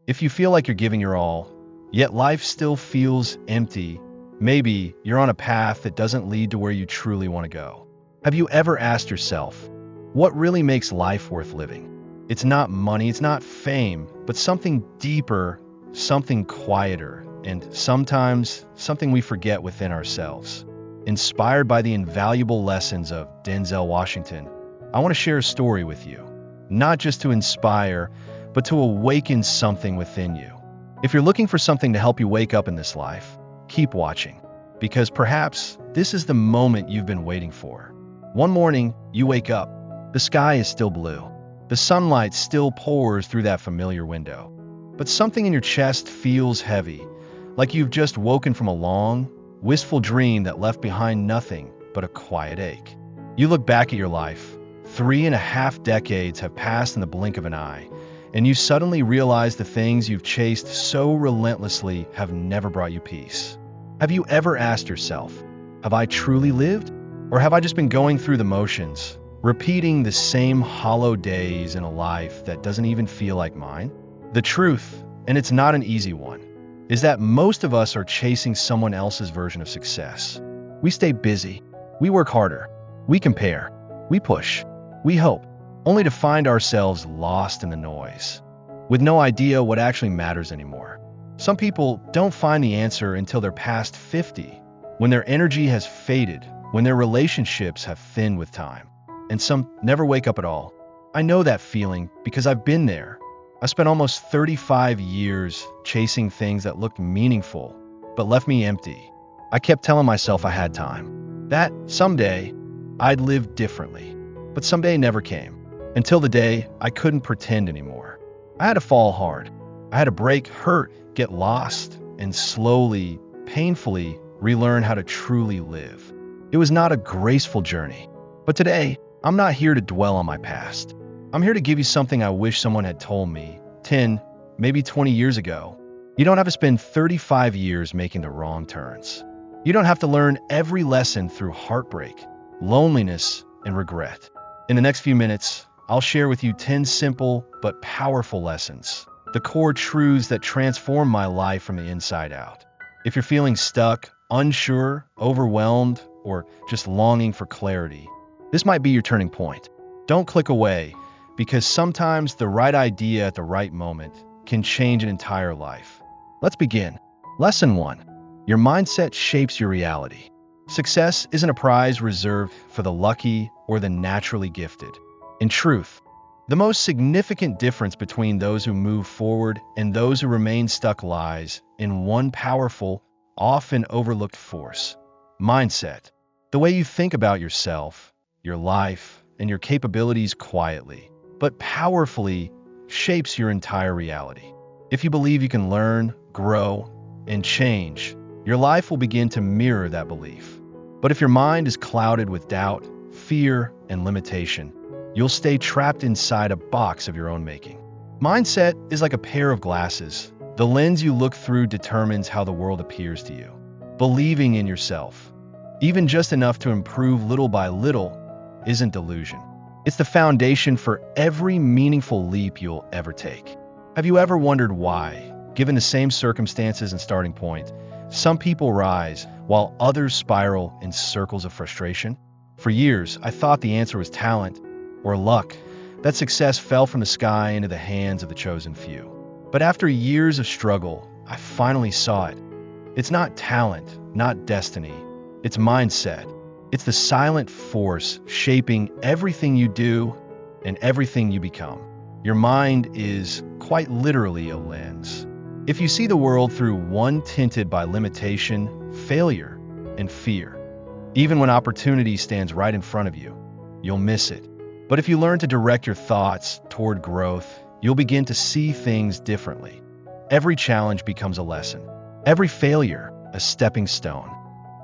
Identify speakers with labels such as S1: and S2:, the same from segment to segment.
S1: If you feel like you're giving your all, yet life still feels empty, maybe you're on a path that doesn't lead to where you truly want to go. Have you ever asked yourself, what really makes life worth living? It's not money, it's not fame, but something deeper, something quieter, and sometimes something we forget within ourselves. Inspired by the invaluable lessons of Denzel Washington, I want to share a story with you, not just to inspire, but to awaken something within you. If you're looking for something to help you wake up in this life, keep watching, because perhaps this is the moment you've been waiting for. One morning, you wake up. The sky is still blue. The sunlight still pours through that familiar window. But something in your chest feels heavy, like you've just woken from a long, wistful dream that left behind nothing but a quiet ache. You look back at your life. 3.5 decades have passed in the blink of an eye, and you suddenly realize the things you've chased so relentlessly have never brought you peace. Have you ever asked yourself, have I truly lived? Or have I just been going through the motions, repeating the same hollow days in a life that doesn't even feel like mine? The truth, and it's not an easy one, is that most of us are chasing someone else's version of success. We stay busy, we work harder, we compare, we push, we hope, only to find ourselves lost in the noise, with no idea what actually matters anymore. Some people don't find the answer until they're past 50, when their energy has faded, when their relationships have thinned with time, and some never wake up at all. I know that feeling because I've been there. I spent almost 35 years chasing things that looked meaningful, but left me empty. I kept telling myself I had time, that someday I'd live differently, but someday never came. Until the day I couldn't pretend anymore. I had to fall hard. I had to break, hurt, get lost, and slowly, painfully relearn how to truly live. It was not a graceful journey. But today, I'm not here to dwell on my past. I'm here to give you something I wish someone had told me 10, maybe 20 years ago. You don't have to spend 35 years making the wrong turns. You don't have to learn every lesson through heartbreak, loneliness, and regret. In the next few minutes, I'll share with you 10 simple but powerful lessons, the core truths that transform my life from the inside out. If you're feeling stuck, unsure, overwhelmed, or just longing for clarity, this might be your turning point. Don't click away, because sometimes the right idea at the right moment can change an entire life. Let's begin. Lesson 1. Your mindset shapes your reality. Success isn't a prize reserved for the lucky or the naturally gifted. In truth, the most significant difference between those who move forward and those who remain stuck lies in one powerful, often overlooked force: mindset. The way you think about yourself, your life, and your capabilities quietly, but powerfully, shapes your entire reality. If you believe you can learn, grow, and change, your life will begin to mirror that belief. But if your mind is clouded with doubt, fear, and limitation, you'll stay trapped inside a box of your own making. Mindset is like a pair of glasses. The lens you look through determines how the world appears to you. Believing in yourself, even just enough to improve little by little, isn't delusion. It's the foundation for every meaningful leap you'll ever take. Have you ever wondered why, given the same circumstances and starting point, some people rise while others spiral in circles of frustration? For years, I thought the answer was talent or luck, that success fell from the sky into the hands of the chosen few. But after years of struggle, I finally saw it. It's not talent, not destiny. It's mindset. It's the silent force shaping everything you do and everything you become. Your mind is quite literally a lens. If you see the world through one tinted by limitation, failure, and fear, even when opportunity stands right in front of you, you'll miss it. But if you learn to direct your thoughts toward growth, you'll begin to see things differently. Every challenge becomes a lesson. Every failure, a stepping stone.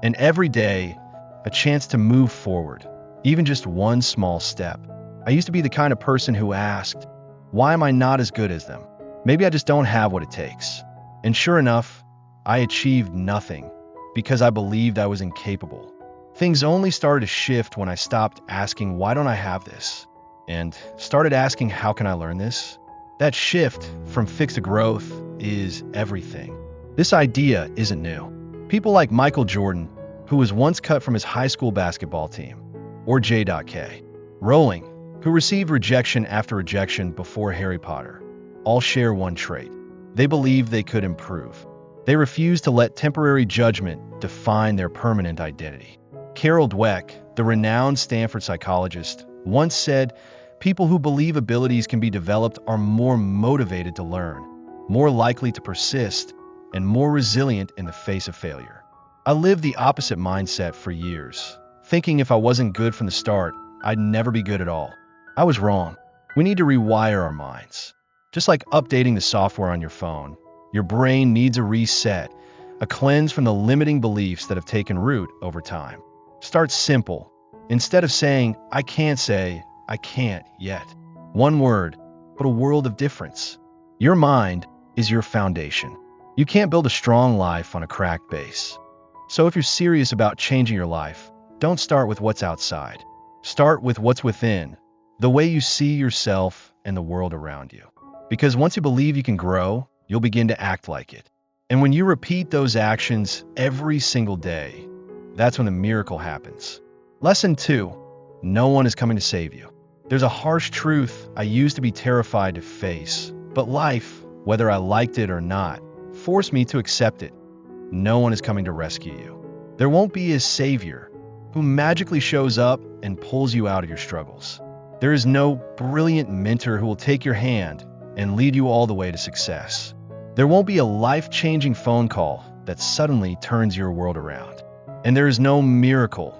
S1: And every day, a chance to move forward, even just one small step. I used to be the kind of person who asked, why am I not as good as them? Maybe I just don't have what it takes. And sure enough, I achieved nothing because I believed I was incapable. Things only started to shift when I stopped asking, why don't I have this? And started asking, how can I learn this? That shift from fixed to growth is everything. This idea isn't new. People like Michael Jordan, who was once cut from his high school basketball team, or J.K. Rowling, who received rejection after rejection before Harry Potter, all share one trait. They believed they could improve. They refused to let temporary judgment define their permanent identity. Carol Dweck, the renowned Stanford psychologist, once said, "People who believe abilities can be developed are more motivated to learn, more likely to persist, and more resilient in the face of failure." I lived the opposite mindset for years, thinking if I wasn't good from the start, I'd never be good at all. I was wrong. We need to rewire our minds. Just like updating the software on your phone, your brain needs a reset, a cleanse from the limiting beliefs that have taken root over time. Start simple. Instead of saying, "I can't," say, "I can't yet." One word, but a world of difference. Your mind is your foundation. You can't build a strong life on a cracked base. So if you're serious about changing your life, don't start with what's outside. Start with what's within, the way you see yourself and the world around you. Because once you believe you can grow, you'll begin to act like it. And when you repeat those actions every single day, that's when the miracle happens. Lesson 2. No one is coming to save you. There's a harsh truth I used to be terrified to face, but life, whether I liked it or not, forced me to accept it. No one is coming to rescue you. There won't be a savior who magically shows up and pulls you out of your struggles. There is no brilliant mentor who will take your hand and lead you all the way to success. There won't be a life-changing phone call that suddenly turns your world around. And there is no miracle,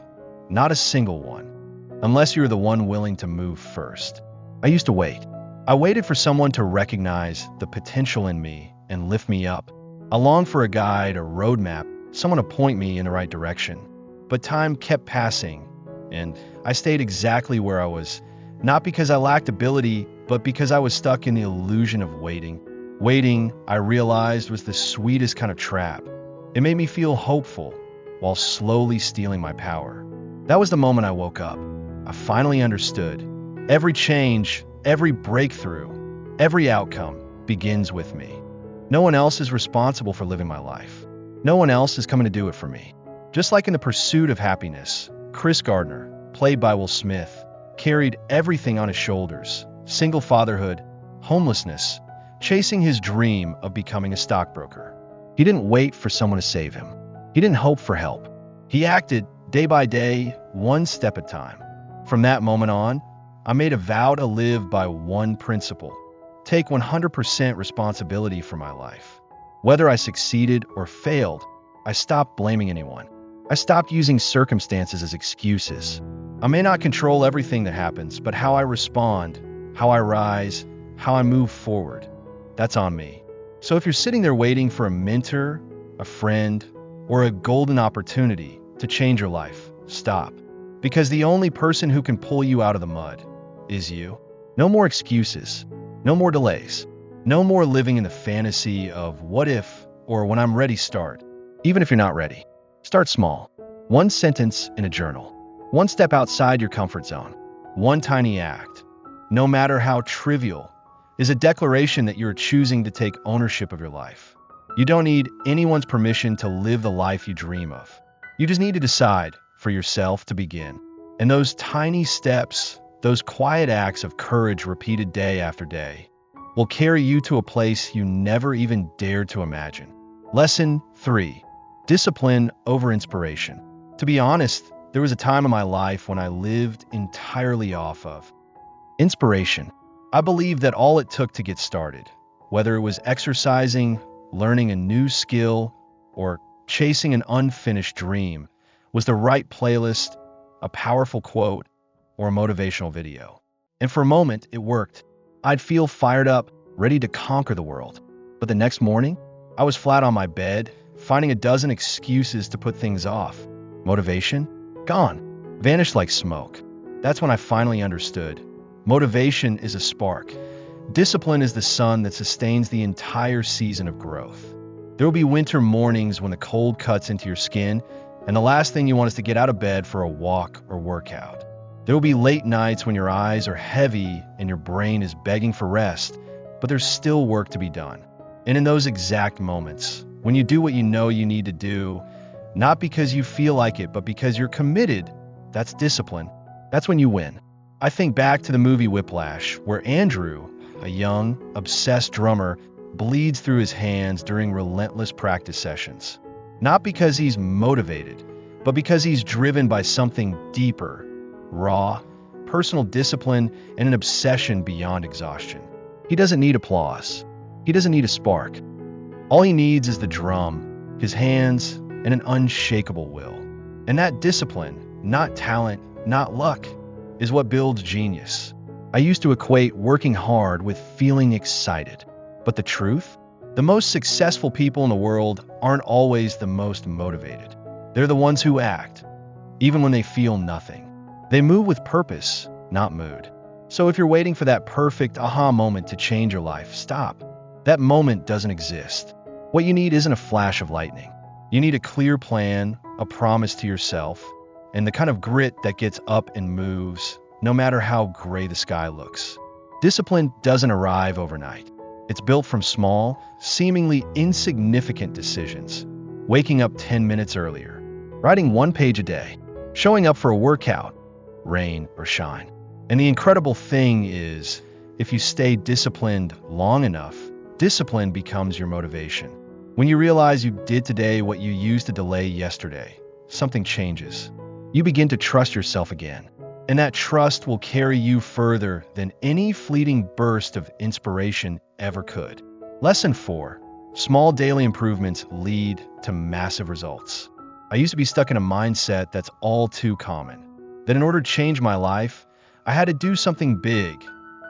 S1: not a single one, unless you're the one willing to move first. I used to wait. I waited for someone to recognize the potential in me and lift me up. I longed for a guide, a roadmap, someone to point me in the right direction. But time kept passing, and I stayed exactly where I was, not because I lacked ability, but because I was stuck in the illusion of waiting. Waiting, I realized, was the sweetest kind of trap. It made me feel hopeful while slowly stealing my power. That was the moment I woke up. I finally understood. Every change, every breakthrough, every outcome begins with me. No one else is responsible for living my life. No one else is coming to do it for me. Just like in The Pursuit of Happiness, Chris Gardner, played by Will Smith, carried everything on his shoulders: single fatherhood, homelessness, chasing his dream of becoming a stockbroker. He didn't wait for someone to save him. He didn't hope for help. He acted day by day, one step at a time. From that moment on, I made a vow to live by one principle: take 100% responsibility for my life. Whether I succeeded or failed, I stopped blaming anyone. I stopped using circumstances as excuses. I may not control everything that happens, but how I respond, how I rise, how I move forward, that's on me. So if you're sitting there waiting for a mentor, a friend, or a golden opportunity to change your life, stop. Because the only person who can pull you out of the mud is you. No more excuses. No more delays. No more living in the fantasy of what if or when I'm ready. Start. Even if you're not ready. Start small. One sentence in a journal. One step outside your comfort zone. One tiny act, no matter how trivial, is a declaration that you're choosing to take ownership of your life. You don't need anyone's permission to live the life you dream of. You just need to decide for yourself to begin. And those tiny steps, those quiet acts of courage repeated day after day, will carry you to a place you never even dared to imagine. Lesson 3. Discipline over inspiration. To be honest, there was a time in my life when I lived entirely off of inspiration. I believed that all it took to get started, whether it was exercising, learning a new skill, or chasing an unfinished dream, was the right playlist, a powerful quote, or a motivational video. And for a moment, it worked. I'd feel fired up, ready to conquer the world. But the next morning, I was flat on my bed, finding a dozen excuses to put things off. Motivation? Gone. Vanished like smoke. That's when I finally understood. Motivation is a spark. Discipline is the sun that sustains the entire season of growth. There will be winter mornings when the cold cuts into your skin, and the last thing you want is to get out of bed for a walk or workout. There will be late nights when your eyes are heavy and your brain is begging for rest, but there's still work to be done. And in those exact moments, when you do what you know you need to do, not because you feel like it, but because you're committed, that's discipline. That's when you win. I think back to the movie Whiplash, where Andrew, a young, obsessed drummer, bleeds through his hands during relentless practice sessions. Not because he's motivated, but because he's driven by something deeper, raw, personal discipline, and an obsession beyond exhaustion. He doesn't need applause. He doesn't need a spark. All he needs is the drum, his hands, and an unshakable will. And that discipline, not talent, not luck, is what builds genius. I used to equate working hard with feeling excited. But the truth? The most successful people in the world aren't always the most motivated. They're the ones who act, even when they feel nothing. They move with purpose, not mood. So if you're waiting for that perfect aha moment to change your life, stop. That moment doesn't exist. What you need isn't a flash of lightning. You need a clear plan, a promise to yourself, and the kind of grit that gets up and moves, no matter how gray the sky looks. Discipline doesn't arrive overnight. It's built from small, seemingly insignificant decisions. Waking up 10 minutes earlier, writing 1 page a day, showing up for a workout, rain or shine. And the incredible thing is, if you stay disciplined long enough, discipline becomes your motivation. When you realize you did today what you used to delay yesterday, something changes. You begin to trust yourself again. And that trust will carry you further than any fleeting burst of inspiration ever could. Lesson 4. Small daily improvements lead to massive results. I used to be stuck in a mindset that's all too common. That in order to change my life, I had to do something big,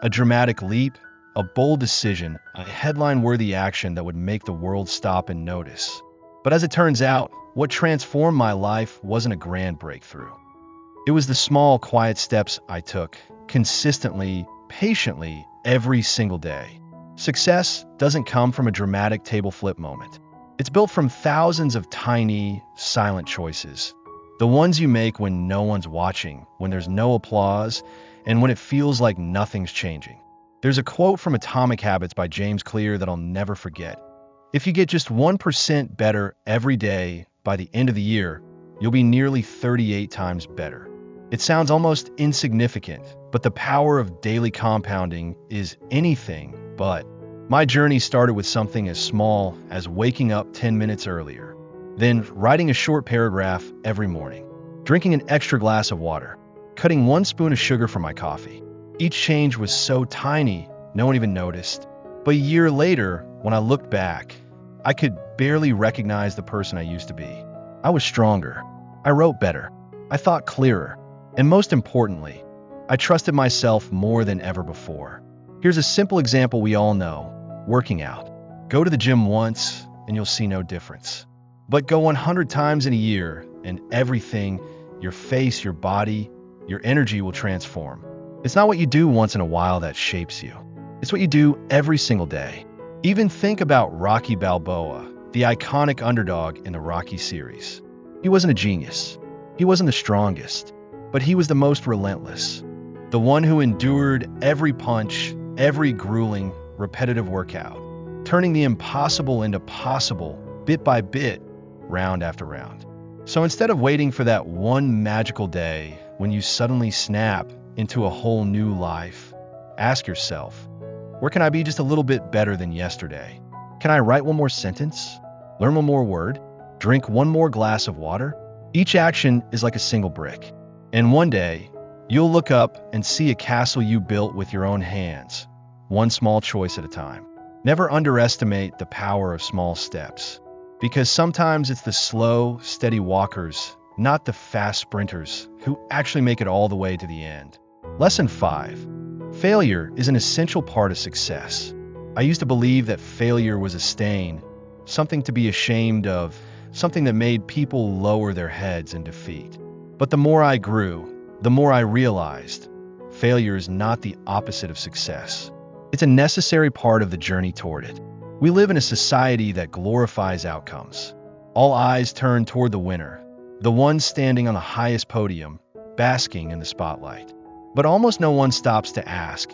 S1: a dramatic leap, a bold decision, a headline-worthy action that would make the world stop and notice. But as it turns out, what transformed my life wasn't a grand breakthrough. It was the small, quiet steps I took, consistently, patiently, every single day. Success doesn't come from a dramatic table flip moment. It's built from thousands of tiny, silent choices. The ones you make when no one's watching, when there's no applause, and when it feels like nothing's changing. There's a quote from Atomic Habits by James Clear that I'll never forget. If you get just 1% better every day, by the end of the year, you'll be nearly 38 times better. It sounds almost insignificant, but the power of daily compounding is anything but. My journey started with something as small as waking up 10 minutes earlier, then writing a short paragraph every morning, drinking an extra glass of water, cutting 1 spoon of sugar from my coffee. Each change was so tiny, no one even noticed. But a year later, when I looked back, I could barely recognize the person I used to be. I was stronger. I wrote better. I thought clearer. And most importantly, I trusted myself more than ever before. Here's a simple example we all know: working out. Go to the gym once and you'll see no difference. But go 100 times in a year and everything, your face, your body, your energy will transform. It's not what you do once in a while that shapes you. It's what you do every single day. Even think about Rocky Balboa, the iconic underdog in the Rocky series. He wasn't a genius. He wasn't the strongest. But he was the most relentless, the one who endured every punch, every grueling, repetitive workout, turning the impossible into possible, bit by bit, round after round. So instead of waiting for that one magical day when you suddenly snap into a whole new life, ask yourself, where can I be just a little bit better than yesterday? Can I write 1 more sentence? Learn 1 more word? Drink 1 more glass of water? Each action is like a single brick. And one day, you'll look up and see a castle you built with your own hands, 1 small choice at a time. Never underestimate the power of small steps, because sometimes it's the slow, steady walkers, not the fast sprinters, who actually make it all the way to the end. Lesson 5. Failure is an essential part of success. I used to believe that failure was a stain, something to be ashamed of, something that made people lower their heads in defeat. But the more I grew, the more I realized failure is not the opposite of success. It's a necessary part of the journey toward it. We live in a society that glorifies outcomes. All eyes turn toward the winner, the one standing on the highest podium, basking in the spotlight. But almost no one stops to ask,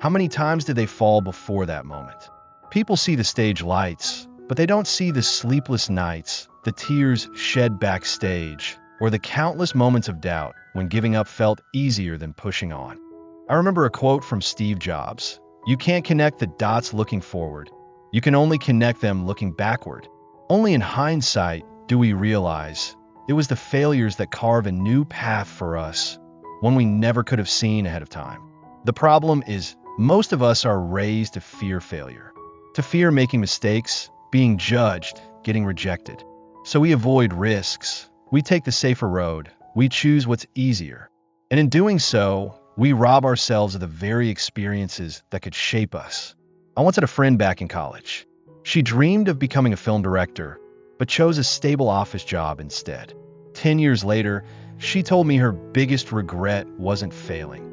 S1: How many times did they fall before that moment? People see the stage lights, but they don't see the sleepless nights, the tears shed backstage, or the countless moments of doubt when giving up felt easier than pushing on. I remember a quote from Steve Jobs: "You can't connect the dots looking forward. You can only connect them looking backward." Only in hindsight do we realize it was the failures that carve a new path for us, one we never could have seen ahead of time. The problem is, most of us are raised to fear failure, to fear making mistakes, being judged, getting rejected. So we avoid risks. We take the safer road. We choose what's easier. And in doing so, we rob ourselves of the very experiences that could shape us. I once had a friend back in college. She dreamed of becoming a film director, but chose a stable office job instead. 10 years later, she told me her biggest regret wasn't failing.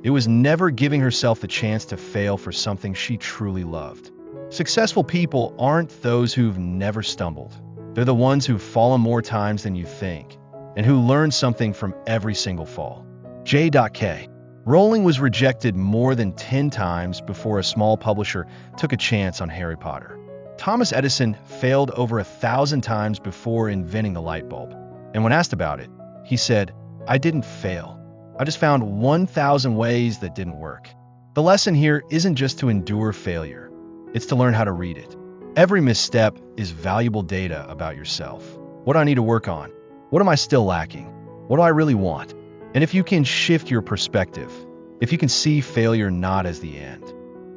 S1: It was never giving herself the chance to fail for something she truly loved. Successful people aren't those who've never stumbled. They're the ones who've fallen more times than you think, and who learn something from every single fall. J.K. Rowling was rejected more than 10 times before a small publisher took a chance on Harry Potter. Thomas Edison failed over 1,000 times before inventing the light bulb. And when asked about it, he said, "I didn't fail. I just found 1,000 ways that didn't work." The lesson here isn't just to endure failure. It's to learn how to read it. Every misstep is valuable data about yourself. What do I need to work on? What am I still lacking? What do I really want? And if you can shift your perspective, if you can see failure not as the end,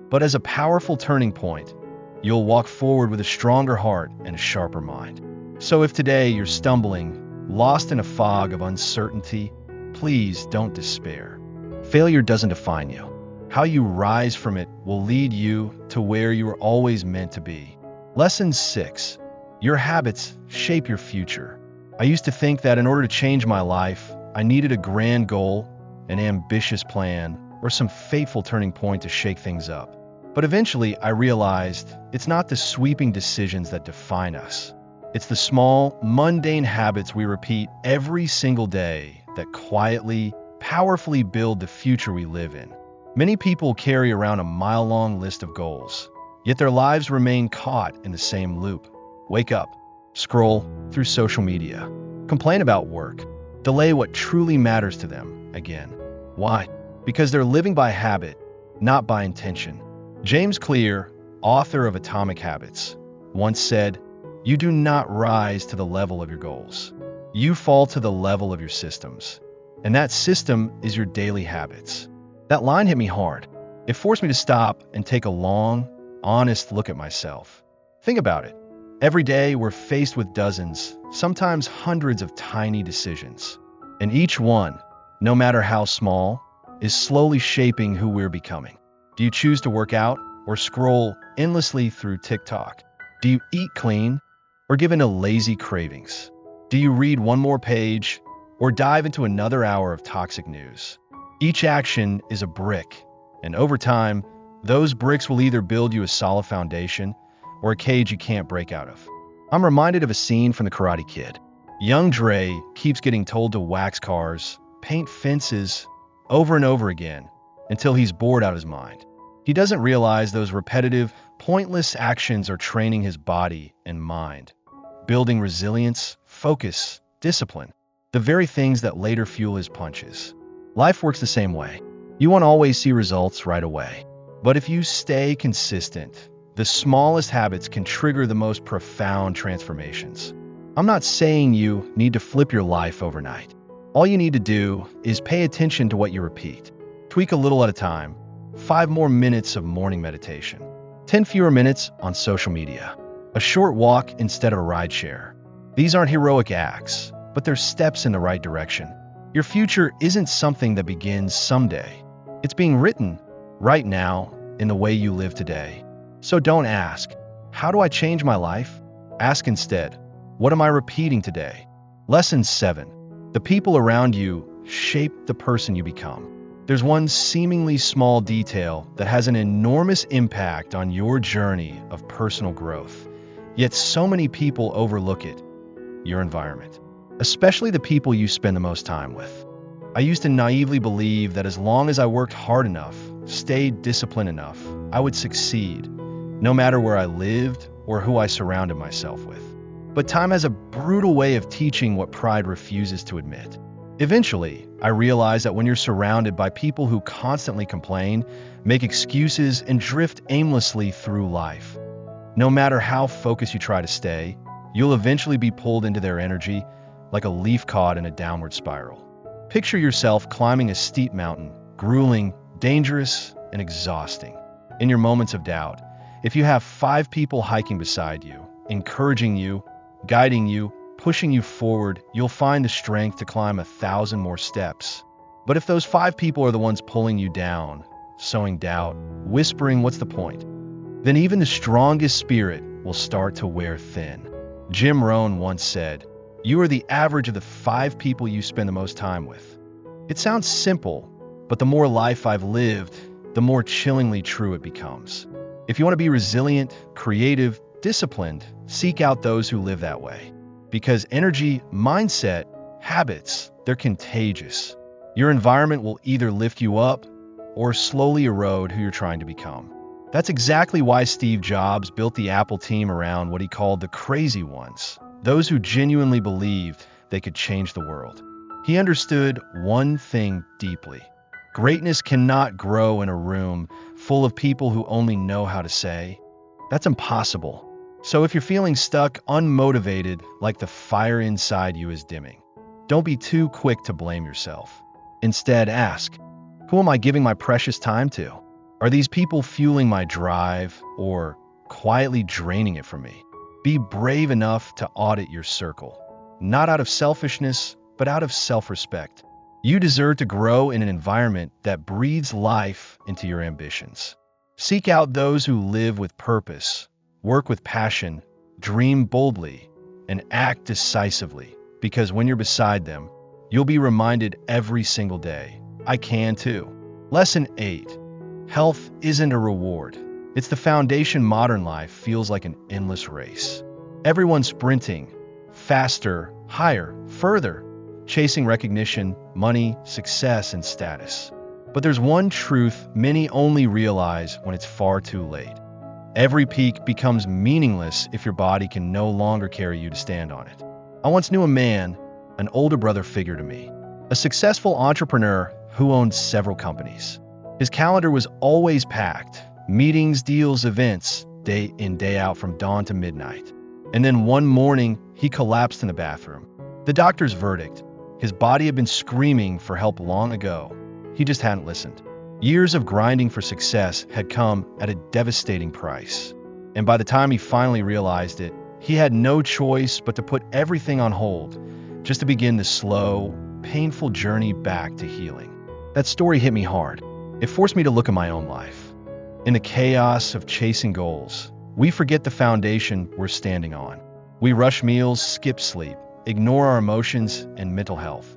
S1: but as a powerful turning point, you'll walk forward with a stronger heart and a sharper mind. So if today you're stumbling, lost in a fog of uncertainty, please don't despair. Failure doesn't define you. How you rise from it will lead you to where you were always meant to be. Lesson 6. Your habits shape your future. I used to think that in order to change my life, I needed a grand goal, an ambitious plan, or some fateful turning point to shake things up. But eventually, I realized it's not the sweeping decisions that define us. It's the small, mundane habits we repeat every single day that quietly, powerfully build the future we live in. Many people carry around a mile-long list of goals, yet their lives remain caught in the same loop. Wake up, scroll through social media, complain about work, delay what truly matters to them again. Why? Because they're living by habit, not by intention. James Clear, author of Atomic Habits, once said, "You do not rise to the level of your goals. You fall to the level of your systems. And that system is your daily habits." That line hit me hard. It forced me to stop and take a long, honest look at myself. Think about it. Every day we're faced with dozens, sometimes hundreds of tiny decisions. And each one, no matter how small, is slowly shaping who we're becoming. Do you choose to work out or scroll endlessly through TikTok? Do you eat clean or give in to lazy cravings? Do you read one more page or dive into another hour of toxic news? Each action is a brick, and over time, those bricks will either build you a solid foundation or a cage you can't break out of. I'm reminded of a scene from The Karate Kid. Young Dre keeps getting told to wax cars, paint fences, over and over again, until he's bored out of his mind. He doesn't realize those repetitive, pointless actions are training his body and mind, building resilience, focus, discipline, the very things that later fuel his punches. Life works the same way. You won't always see results right away. But if you stay consistent, the smallest habits can trigger the most profound transformations. I'm not saying you need to flip your life overnight. All you need to do is pay attention to what you repeat. Tweak a little at a time. 5 more minutes of morning meditation. 10 fewer minutes on social media. A short walk instead of a rideshare. These aren't heroic acts, but they're steps in the right direction. Your future isn't something that begins someday. It's being written right now in the way you live today. So don't ask, how do I change my life? Ask instead, what am I repeating today? Lesson 7. The people around you shape the person you become. There's one seemingly small detail that has an enormous impact on your journey of personal growth. Yet so many people overlook it: your environment, especially the people you spend the most time with. I used to naively believe that as long as I worked hard enough, stayed disciplined enough, I would succeed, no matter where I lived or who I surrounded myself with. But time has a brutal way of teaching what pride refuses to admit. Eventually, I realized that when you're surrounded by people who constantly complain, make excuses, and drift aimlessly through life, no matter how focused you try to stay, you'll eventually be pulled into their energy like a leaf caught in a downward spiral. Picture yourself climbing a steep mountain, grueling, dangerous, and exhausting. In your moments of doubt, if you have 5 people hiking beside you, encouraging you, guiding you, pushing you forward, you'll find the strength to climb 1,000 more steps. But if those 5 people are the ones pulling you down, sowing doubt, whispering what's the point, then even the strongest spirit will start to wear thin. Jim Rohn once said, "You are the average of the 5 people you spend the most time with." It sounds simple, but the more life I've lived, the more chillingly true it becomes. If you want to be resilient, creative, disciplined, seek out those who live that way. Because energy, mindset, habits, they're contagious. Your environment will either lift you up or slowly erode who you're trying to become. That's exactly why Steve Jobs built the Apple team around what he called the crazy ones, those who genuinely believed they could change the world. He understood one thing deeply. Greatness cannot grow in a room full of people who only know how to say, "That's impossible." So if you're feeling stuck, unmotivated, like the fire inside you is dimming, don't be too quick to blame yourself. Instead, ask, who am I giving my precious time to? Are these people fueling my drive or quietly draining it from me? Be brave enough to audit your circle, not out of selfishness, but out of self-respect. You deserve to grow in an environment that breathes life into your ambitions. Seek out those who live with purpose, work with passion, dream boldly, and act decisively, because when you're beside them, you'll be reminded every single day, I can too. Lesson 8. Health isn't a reward. It's the foundation. Modern life feels like an endless race. Everyone's sprinting, faster, higher, further, chasing recognition, money, success, and status. But there's one truth many only realize when it's far too late. Every peak becomes meaningless if your body can no longer carry you to stand on it. I once knew a man, an older brother figure to me, a successful entrepreneur who owned several companies. His calendar was always packed, meetings, deals, events, day in, day out from dawn to midnight. And then one morning, he collapsed in the bathroom. The doctor's verdict: his body had been screaming for help long ago. He just hadn't listened. Years of grinding for success had come at a devastating price. And by the time he finally realized it, he had no choice but to put everything on hold, just to begin the slow, painful journey back to healing. That story hit me hard. It forced me to look at my own life. In the chaos of chasing goals, we forget the foundation we're standing on. We rush meals, skip sleep, ignore our emotions and mental health,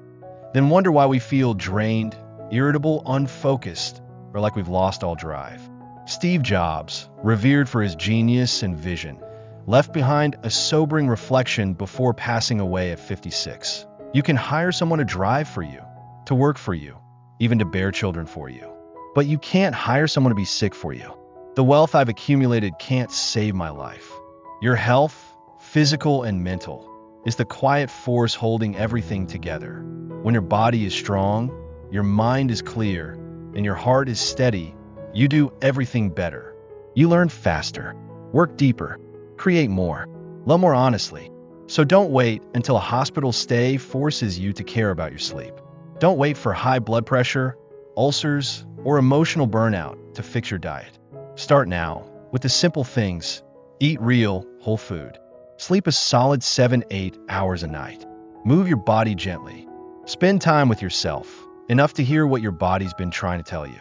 S1: then wonder why we feel drained, irritable, unfocused, or like we've lost all drive. Steve Jobs, revered for his genius and vision, left behind a sobering reflection before passing away at 56. You can hire someone to drive for you, to work for you, even to bear children for you. But you can't hire someone to be sick for you. The wealth I've accumulated can't save my life. Your health, physical and mental, is the quiet force holding everything together. When your body is strong, your mind is clear, and your heart is steady, you do everything better. You learn faster, work deeper, create more, love more honestly. So don't wait until a hospital stay forces you to care about your sleep. Don't wait for high blood pressure, ulcers, or emotional burnout to fix your diet. Start now with the simple things. Eat real, whole food. Sleep a solid 7-8 hours a night. Move your body gently. Spend time with yourself, enough to hear what your body's been trying to tell you.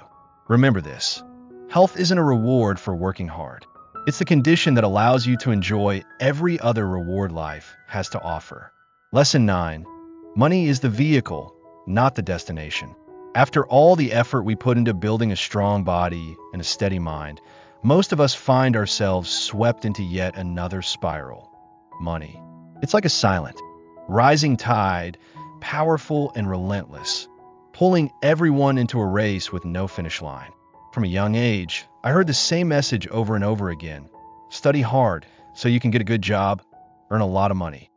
S1: Remember this: health isn't a reward for working hard. It's the condition that allows you to enjoy every other reward life has to offer. Lesson 9. Money is the vehicle, not the destination. After all the effort we put into building a strong body and a steady mind, most of us find ourselves swept into yet another spiral. Money. It's like a silent, rising tide, powerful and relentless, pulling everyone into a race with no finish line. From a young age, I heard the same message over and over again. Study hard so you can get a good job, earn a lot of money.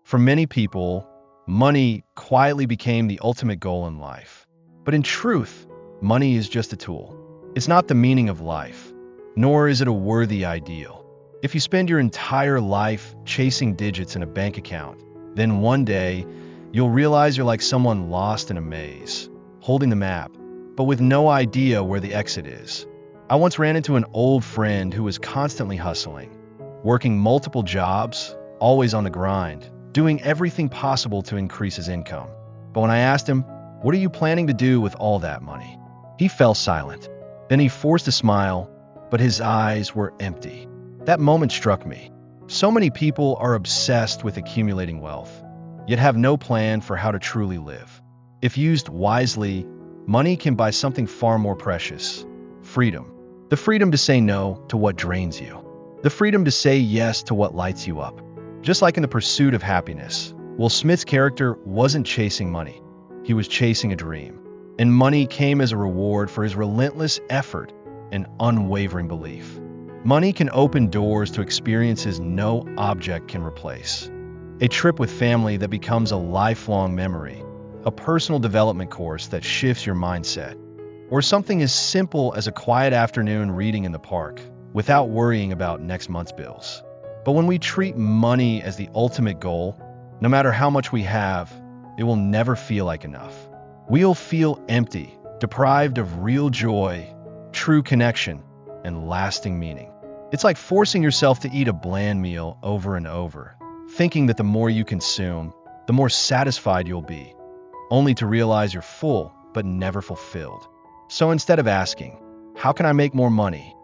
S1: For many people, money quietly became the ultimate goal in life. But in truth, money is just a tool. It's not the meaning of life, nor is it a worthy ideal. If you spend your entire life chasing digits in a bank account, then one day, you'll realize you're like someone lost in a maze, holding the map, but with no idea where the exit is. I once ran into an old friend who was constantly hustling, working multiple jobs, always on the grind, doing everything possible to increase his income. But when I asked him, "What are you planning to do with all that money?" he fell silent. Then he forced a smile, but his eyes were empty. That moment struck me. So many people are obsessed with accumulating wealth, yet have no plan for how to truly live. If used wisely, money can buy something far more precious: freedom. The freedom to say no to what drains you. The freedom to say yes to what lights you up. Just like in The Pursuit of Happiness, Will Smith's character wasn't chasing money. He was chasing a dream. And money came as a reward for his relentless effort and unwavering belief. Money can open doors to experiences no object can replace. A trip with family that becomes a lifelong memory. A personal development course that shifts your mindset. Or something as simple as a quiet afternoon reading in the park, without worrying about next month's bills. But when we treat money as the ultimate goal, no matter how much we have, it will never feel like enough. We'll feel empty, deprived of real joy, true connection, and lasting meaning. It's like forcing yourself to eat a bland meal over and over, thinking that the more you consume, the more satisfied you'll be, only to realize you're full but never fulfilled. So instead of asking, "How can I make more money?"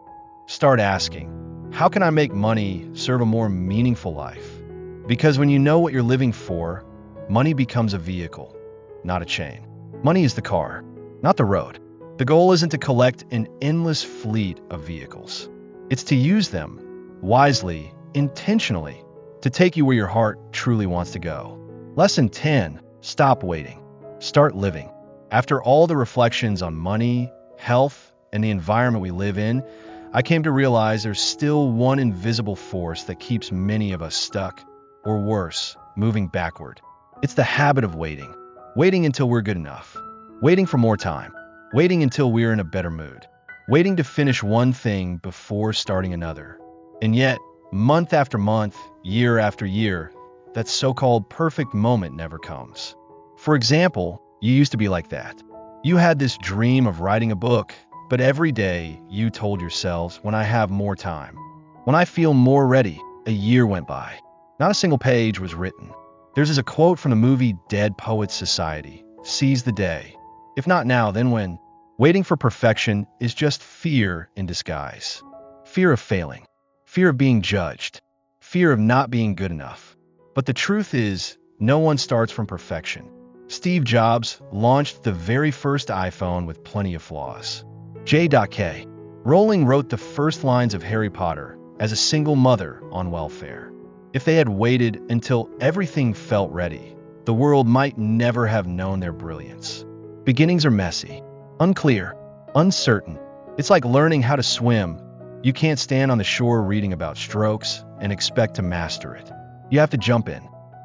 S1: start asking, "How can I make money serve a more meaningful life?" Because when you know what you're living for, money becomes a vehicle, not a chain. Money is the car, not the road. The goal isn't to collect an endless fleet of vehicles. It's to use them wisely, intentionally, to take you where your heart truly wants to go. Lesson 10. Stop waiting. Start living. After all the reflections on money, health, and the environment we live in, I came to realize there's still one invisible force that keeps many of us stuck, or worse, moving backward. It's the habit of waiting. Waiting until we're good enough. Waiting for more time. Waiting until we're in a better mood. Waiting to finish one thing before starting another. And yet, month after month, year after year, that so-called perfect moment never comes. For example, you used to be like that. You had this dream of writing a book, but every day you told yourselves, "When I have more time, when I feel more ready," a year went by. Not a single page was written. There's a quote from the movie Dead Poets Society: "Seize the day. If not now, then when?" Waiting for perfection is just fear in disguise. Fear of failing. Fear of being judged. Fear of not being good enough. But the truth is, no one starts from perfection. Steve Jobs launched the very first iPhone with plenty of flaws. J.K. Rowling wrote the first lines of Harry Potter as a single mother on welfare. If they had waited until everything felt ready, the world might never have known their brilliance. Beginnings are messy, unclear, uncertain. It's like learning how to swim. You can't stand on the shore reading about strokes and expect to master it. You have to jump in,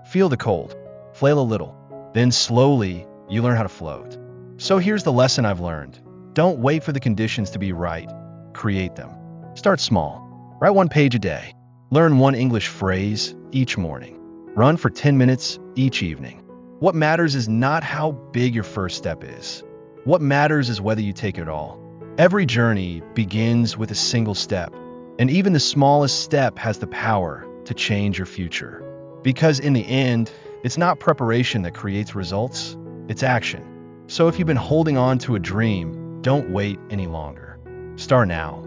S1: feel the cold, flail a little. Then slowly, you learn how to float. So here's the lesson I've learned. Don't wait for the conditions to be right. Create them. Start small. Write one page a day. Learn one English phrase each morning. Run for 10 minutes each evening. What matters is not how big your first step is. What matters is whether you take it all. Every journey begins with a single step, and even the smallest step has the power to change your future. Because in the end, it's not preparation that creates results, it's action. So if you've been holding on to a dream, don't wait any longer. Start now.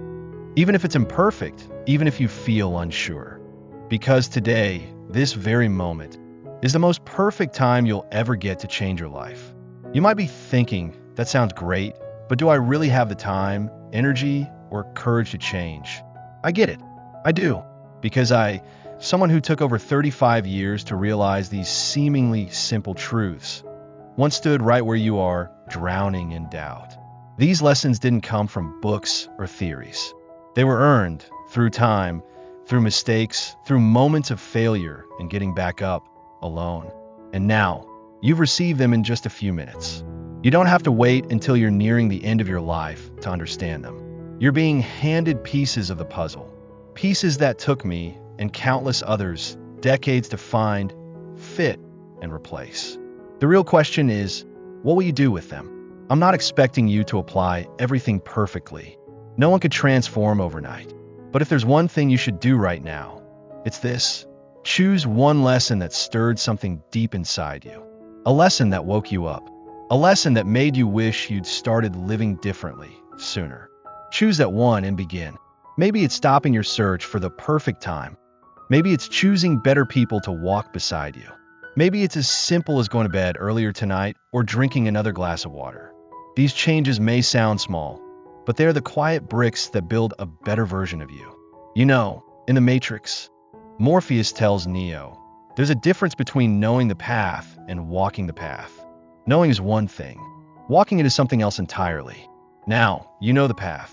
S1: Even if it's imperfect, even if you feel unsure. Because today, this very moment, is the most perfect time you'll ever get to change your life. You might be thinking, "That sounds great, but do I really have the time, energy, or courage to change?" I get it. I do. Because someone who took over 35 years to realize these seemingly simple truths, once stood right where you are, drowning in doubt. These lessons didn't come from books or theories. They were earned through time, through mistakes, through moments of failure and getting back up alone. And now, you've received them in just a few minutes. You don't have to wait until you're nearing the end of your life to understand them. You're being handed pieces of the puzzle, pieces that took me and countless others decades to find, fit, and replace. The real question is, what will you do with them? I'm not expecting you to apply everything perfectly. No one could transform overnight. But if there's one thing you should do right now, it's this. Choose one lesson that stirred something deep inside you. A lesson that woke you up. A lesson that made you wish you'd started living differently sooner. Choose that one and begin. Maybe it's stopping your search for the perfect time. Maybe it's choosing better people to walk beside you. Maybe it's as simple as going to bed earlier tonight or drinking another glass of water. These changes may sound small, but they're the quiet bricks that build a better version of you. You know, in The Matrix, Morpheus tells Neo, there's a difference between knowing the path and walking the path. Knowing is one thing. Walking it is something else entirely. Now, you know the path.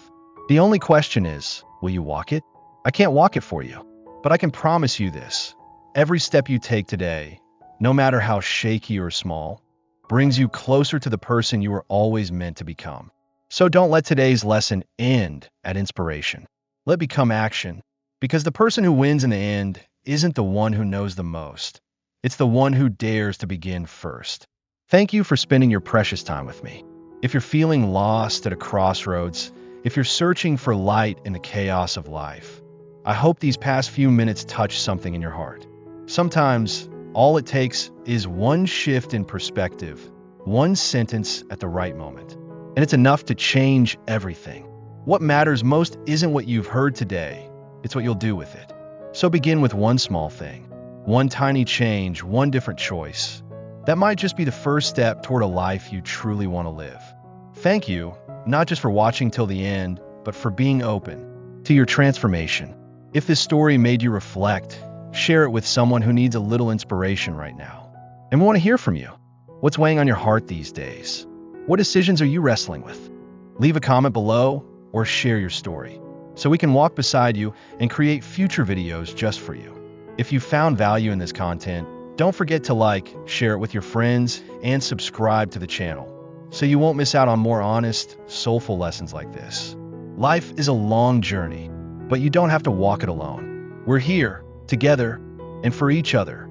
S1: The only question is, will you walk it? I can't walk it for you, but I can promise you this. Every step you take today, no matter how shaky or small, brings you closer to the person you were always meant to become. So don't let today's lesson end at inspiration. Let it become action, because the person who wins in the end isn't the one who knows the most. It's the one who dares to begin first. Thank you for spending your precious time with me. If you're feeling lost at a crossroads, if you're searching for light in the chaos of life, I hope these past few minutes touch something in your heart. Sometimes, all it takes is one shift in perspective, one sentence at the right moment, and it's enough to change everything. What matters most isn't what you've heard today, it's what you'll do with it. So begin with one small thing, one tiny change, one different choice. That might just be the first step toward a life you truly want to live. Thank you, not just for watching till the end, but for being open to your transformation. If this story made you reflect, share it with someone who needs a little inspiration right now. And we want to hear from you. What's weighing on your heart these days? What decisions are you wrestling with? Leave a comment below or share your story so we can walk beside you and create future videos just for you. If you found value in this content, don't forget to like, share it with your friends, and subscribe to the channel so you won't miss out on more honest, soulful lessons like this. Life is a long journey, but you don't have to walk it alone. We're here, together, and for each other.